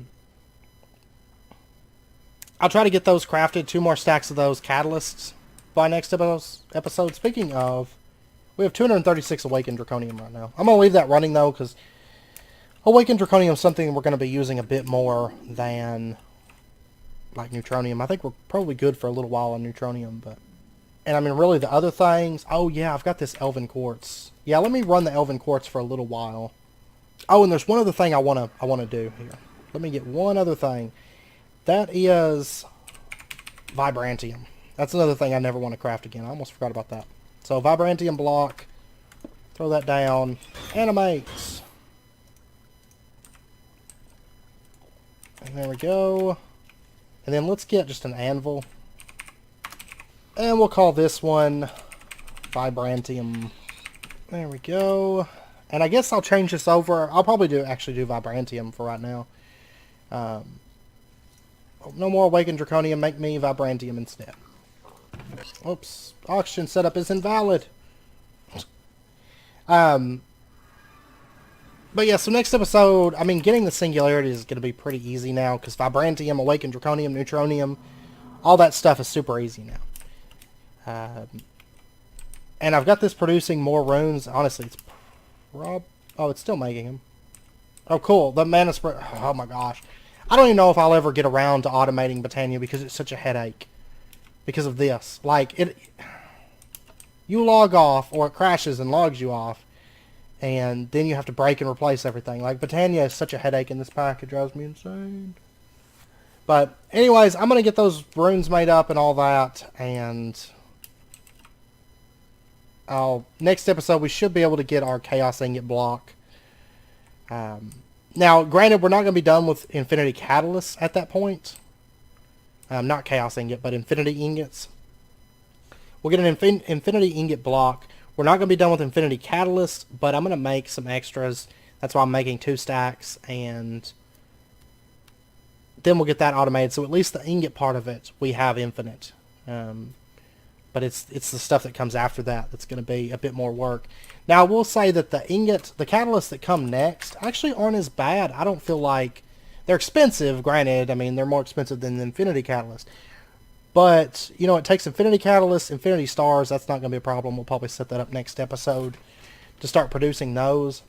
try to get those crafted. 2 more stacks of those catalysts by next episode. Speaking of, we have 236 Awakened Draconium right now. I'm going to leave that running, though, because Awakened Draconium is something we're going to be using a bit more than, like, Neutronium. I think we're probably good for a little while on Neutronium, but... And I mean, really, the other things... Oh, yeah, I've got this Elven Quartz. Yeah, let me run the Elven Quartz for a little while. Oh, and there's one other thing I want to do here. Let me get one other thing. That is Vibrantium. That's another thing I never want to craft again. I almost forgot about that. So, Vibrantium block. Throw that down. Animates. And there we go. And then let's get just an anvil. And we'll call this one Vibrantium. There we go. And I guess I'll change this over. I'll probably actually do Vibrantium for right now. No more Awakened Draconium. Make me Vibrantium instead. Oops. Oxygen setup is invalid. But yeah, so next episode, I mean, getting the Singularity is going to be pretty easy now, because Vibrantium, Awakened Draconium, Neutronium, all that stuff is super easy now. And I've got this producing more runes. Honestly, it's oh, it's still making them. Oh, cool. The mana spread. Oh my gosh. I don't even know if I'll ever get around to automating Botania because it's such a headache. Because of this. Like, you log off, or it crashes and logs you off, and then you have to break and replace everything. Like, Botania is such a headache in this pack, it drives me insane. But, anyways, I'm going to get those runes made up and all that, and next episode we should be able to get our Chaos Ingot block. Now, granted, we're not going to be done with Infinity Catalysts at that point. Not Chaos Ingot, but Infinity Ingots. We'll get an Infinity Ingot block. We're not going to be done with Infinity Catalyst, but I'm going to make some extras. That's why I'm making 2 stacks, and then we'll get that automated. So at least the ingot part of it, we have infinite. But it's the stuff that comes after that that's going to be a bit more work. Now, I will say that the catalysts that come next actually aren't as bad. I don't feel like they're expensive, granted. I mean, they're more expensive than the Infinity Catalyst. But, you know, it takes Infinity Catalyst, Infinity Stars. That's not going to be a problem. We'll probably set that up next episode to start producing those.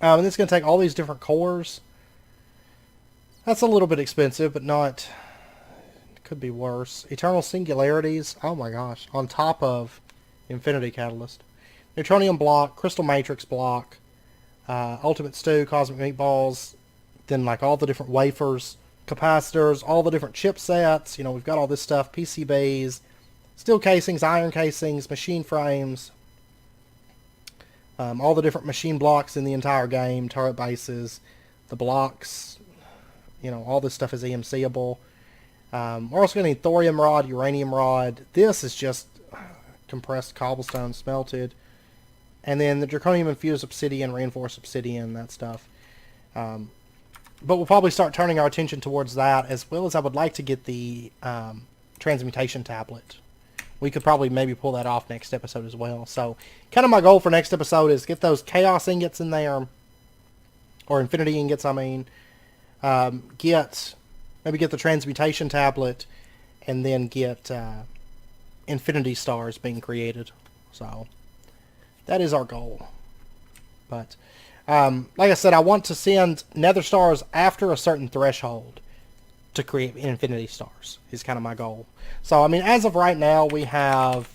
And it's going to take all these different cores. That's a little bit expensive, but not... Could be worse. Eternal Singularities. Oh my gosh. On top of Infinity Catalyst. Neutronium block. Crystal Matrix block. Ultimate Stew. Cosmic Meatballs. Then like all the different wafers. Capacitors. All the different chipsets. You know, we've got all this stuff. PCBs. Steel casings. Iron casings. Machine frames. All the different machine blocks in the entire game. Turret bases. The blocks. You know, all this stuff is EMC-able. We're also going to need thorium rod, uranium rod. This is just compressed cobblestone smelted. And then the draconium infused obsidian, reinforced obsidian, that stuff. But we'll probably start turning our attention towards that, as well as I would like to get the transmutation tablet. We could probably maybe pull that off next episode as well. So kind of my goal for next episode is get those chaos ingots in there. Or infinity ingots, I mean. Maybe get the transmutation tablet, and then get infinity stars being created. So that is our goal. But like I said, I want to send nether stars after a certain threshold to create infinity stars is kind of my goal. So I mean, as of right now, we have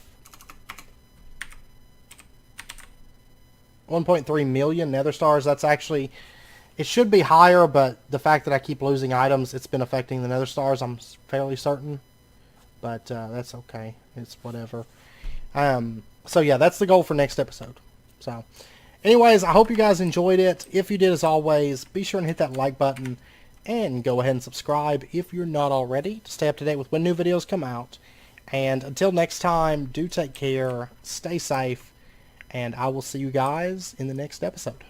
1.3 million nether stars. That's actually... It should be higher, but the fact that I keep losing items, it's been affecting the nether stars, I'm fairly certain. But that's okay. It's whatever. So yeah, that's the goal for next episode. So anyways, I hope you guys enjoyed it. If you did, as always, be sure and hit that like button. And go ahead and subscribe if you're not already to stay up to date with when new videos come out. And until next time, do take care, stay safe, and I will see you guys in the next episode.